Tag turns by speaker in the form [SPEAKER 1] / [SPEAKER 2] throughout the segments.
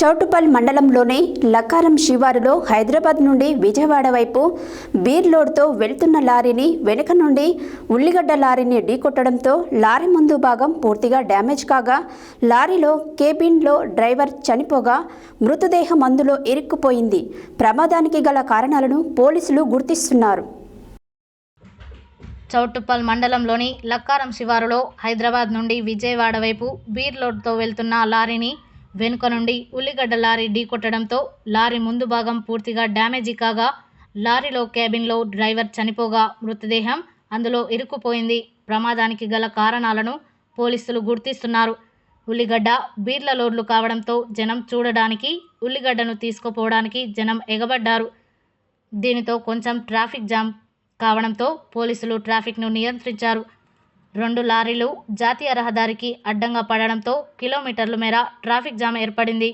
[SPEAKER 1] చౌటుప్పల్ మండలంలోని లక్కారం శివారులో హైదరాబాద్ నుండి విజయవాడ వైపు బీర్ లోడ్తో వెళ్తున్న లారీని వెనుక నుండి ఉల్లిగడ్డ లారీని ఢీకొట్టడంతో లారీ ముందు భాగం పూర్తిగా డ్యామేజ్ కాగా లారీలో కేబిన్లో డ్రైవర్ చనిపోగా మృతదేహం అందులో ఇరుక్కుపోయింది. ప్రమాదానికి గల కారణాలను పోలీసులు గుర్తిస్తున్నారు.
[SPEAKER 2] చౌటుప్పల్ మండలంలోని లక్కారం శివారులో హైదరాబాద్ నుండి విజయవాడ వైపు బీర్ లోడ్తో వెళ్తున్న లారీని వెనుక నుండి ఉల్లిగడ్డ లారీ ఢీకొట్టడంతో లారీ ముందు భాగం పూర్తిగా డ్యామేజీ కాగా లారీలో కేబిన్లో డ్రైవర్ చనిపోగా మృతదేహం అందులో ఇరుక్కుపోయింది. ప్రమాదానికి గల కారణాలను పోలీసులు గుర్తిస్తున్నారు. ఉల్లిగడ్డ బీర్ల లోడ్లు కావడంతో జనం చూడడానికి, ఉల్లిగడ్డను తీసుకుపోవడానికి జనం ఎగబడ్డారు. దీనితో కొంచెం ట్రాఫిక్ జామ్ కావడంతో పోలీసులు ట్రాఫిక్ను నియంత్రించారు. 2 లారీలు జాతీయ రహదారికి అడ్డంగా పడడంతో కిలోమీటర్ల మేర ట్రాఫిక్ జామ్ ఏర్పడింది.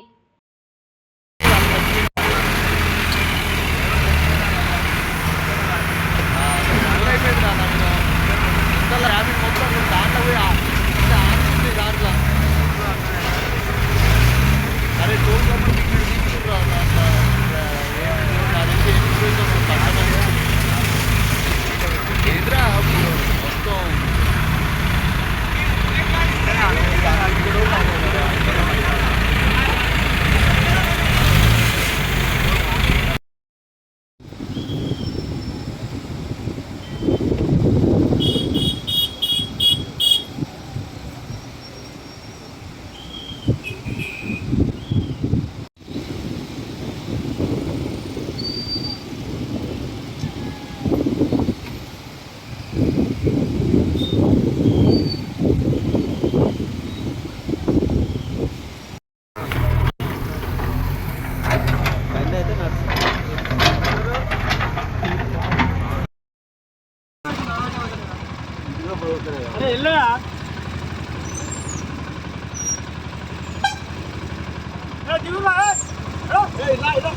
[SPEAKER 3] अरे इल्ला ए दिलू बा ए इल्ला